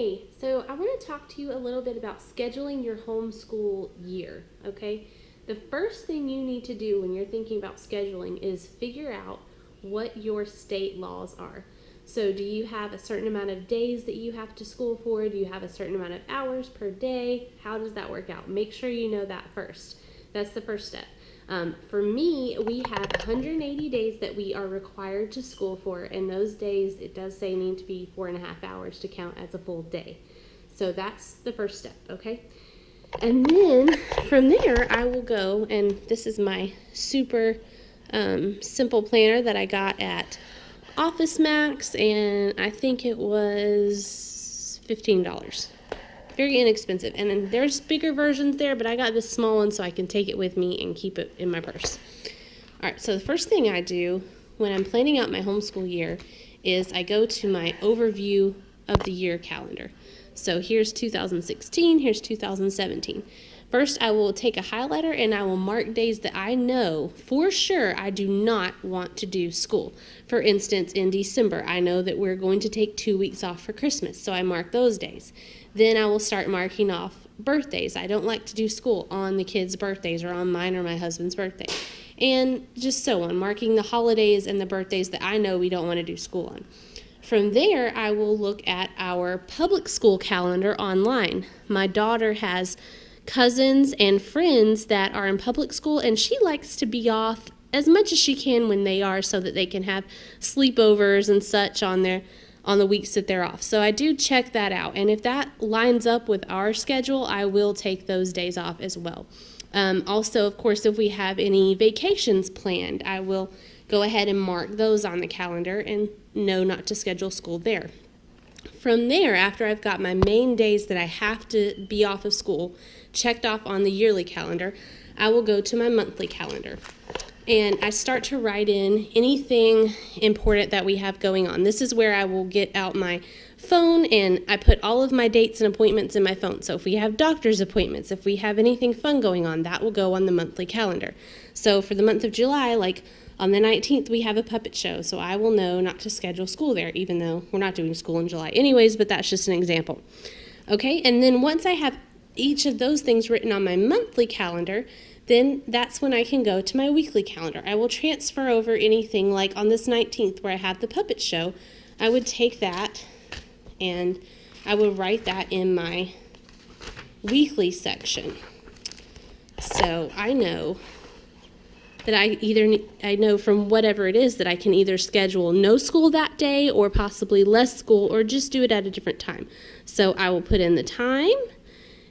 Hey, so I want to talk to you a little bit about scheduling your homeschool year, okay? The first thing you need to do when you're thinking about scheduling is figure out what your state laws are. So do you have a certain amount of days that you have to school for? Do you have a certain amount of hours per day? How does that work out? Make sure you know that first. That's the first step. For me, we have 180 days that we are required to school for, and those days, it does say need to be 4.5 hours to count as a full day. So that's the first step, okay? And then from there, I will go, and this is my super simple planner that I got at Office Max, and I think it was $15. Very inexpensive, and then there's bigger versions there, but I got this small one so I can take it with me and keep it in my purse. All right, so the first thing I do when I'm planning out my homeschool year is I go to my overview of the year calendar. So here's 2016, here's 2017. First, I will take a highlighter and I will mark days that I know for sure I do not want to do school. For instance, in December, I know that we're going to take 2 weeks off for Christmas, so I mark those days. Then I will start marking off birthdays. I don't like to do school on the kids' birthdays or on mine or my husband's birthday. And just so on, marking the holidays and the birthdays that I know we don't want to do school on. From there, I will look at our public school calendar online. My daughter has cousins and friends that are in public school, and she likes to be off as much as she can when they are so that they can have sleepovers and such on the weeks that they're off. So I do check that out, and if that lines up with our schedule, I will take those days off as well. Also, of course, if we have any vacations planned, I will go ahead and mark those on the calendar and know not to schedule school there. From there, after I've got my main days that I have to be off of school checked off on the yearly calendar, I will go to my monthly calendar. And I start to write in anything important that we have going on. This is where I will get out my phone and I put all of my dates and appointments in my phone. So if we have doctor's appointments, if we have anything fun going on, that will go on the monthly calendar. So for the month of July, like on the 19th, we have a puppet show. So I will know not to schedule school there, even though we're not doing school in July anyways, but that's just an example. Okay, and then once I have each of those things written on my monthly calendar, then that's when I can go to my weekly calendar. I will transfer over anything like on this 19th where I have the puppet show. I would take that and I would write that in my weekly section. So I know that I know from whatever it is that I can either schedule no school that day or possibly less school or just do it at a different time. So I will put in the time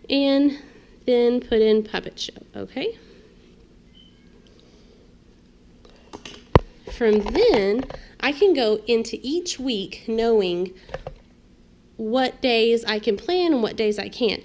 and then put in puppet show, okay? From then, I can go into each week knowing what days I can plan and what days I can't.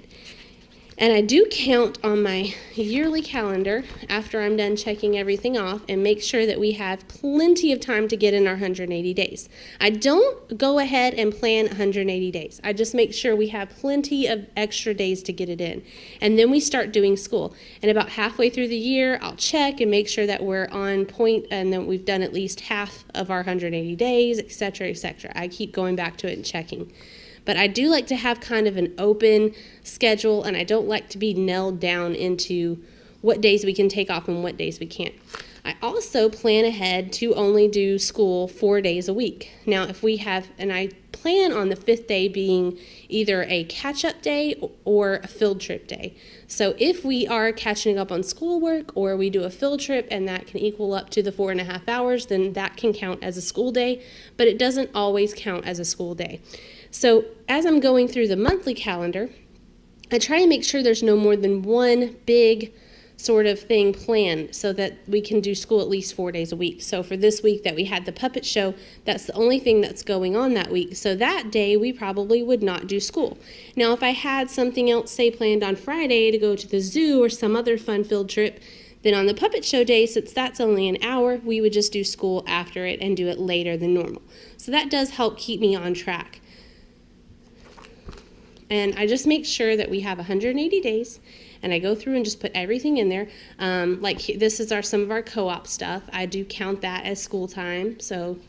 And I do count on my yearly calendar after I'm done checking everything off and make sure that we have plenty of time to get in our 180 days. I don't go ahead and plan 180 days. I just make sure we have plenty of extra days to get it in. And then we start doing school. And about halfway through the year, I'll check and make sure that we're on point and that we've done at least half of our 180 days, etc., etc. I keep going back to it and checking. But I do like to have kind of an open schedule, and I don't like to be nailed down into what days we can take off and what days we can't. I also plan ahead to only do school 4 days a week. Now, if we have, and I plan on the 5th day being either a catch-up day or a field trip day. So if we are catching up on schoolwork or we do a field trip and that can equal up to the 4.5 hours, then that can count as a school day, but it doesn't always count as a school day. So as I'm going through the monthly calendar, I try and make sure there's no more than one big sort of thing planned so that we can do school at least 4 days a week. So for this week that we had the puppet show, that's the only thing that's going on that week. So that day we probably would not do school. Now if I had something else, say planned on Friday to go to the zoo or some other fun field trip, then on the puppet show day, since that's only an hour, we would just do school after it and do it later than normal. So that does help keep me on track. And I just make sure that we have 180 days, and I go through and just put everything in there. This is some of our co-op stuff. I do count that as school time. So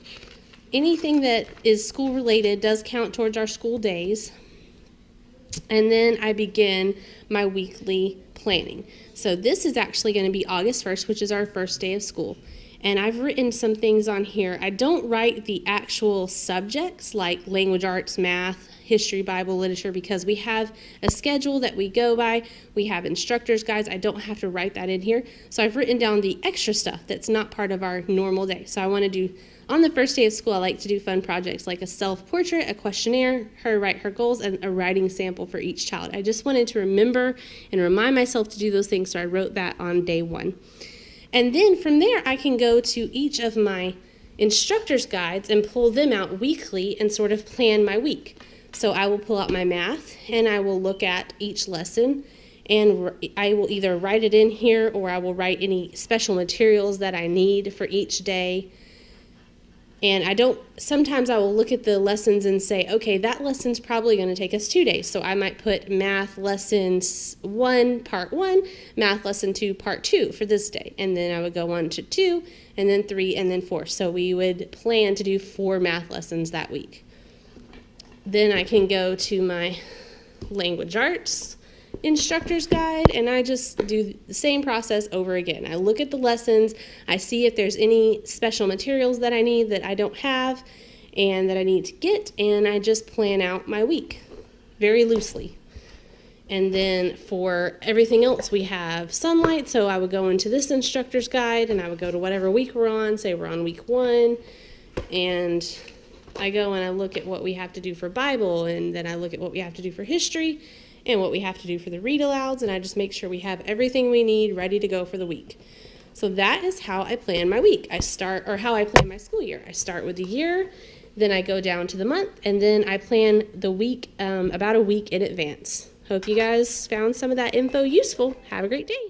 anything that is school related does count towards our school days. And then I begin my weekly planning. So this is actually going to be August 1st, which is our first day of school. And I've written some things on here. I don't write the actual subjects like language arts, math, history, Bible, literature, because we have a schedule that we go by. We have instructor's guides. I don't have to write that in here. So I've written down the extra stuff that's not part of our normal day. So I want to do, on the first day of school, I like to do fun projects like a self-portrait, a questionnaire, her write her goals, and a writing sample for each child. I just wanted to remember and remind myself to do those things, so I wrote that on day 1. And then from there, I can go to each of my instructor's guides and pull them out weekly and sort of plan my week. So I will pull out my math and I will look at each lesson, and I will either write it in here or I will write any special materials that I need for each day. And sometimes I will look at the lessons and say, okay, that lesson's probably going to take us 2 days. So I might put math lessons 1, part 1, math lesson 2, part 2 for this day. And then I would go on to 2, and then 3, and then 4. So we would plan to do 4 math lessons that week. Then I can go to my language arts instructor's guide, and I just do the same process over again. I look at the lessons, I see if there's any special materials that I need that I don't have and that I need to get, and I just plan out my week very loosely. And then for everything else, we have sunlight, so I would go into this instructor's guide and I would go to whatever week we're on. Say we're on week 1, and I go and I look at what we have to do for Bible, and then I look at what we have to do for history and what we have to do for the read alouds, and I just make sure we have everything we need ready to go for the week. So that is how I plan my week. How I plan my school year. I start with the year, then I go down to the month, and then I plan the week about a week in advance. Hope you guys found some of that info useful. Have a great day.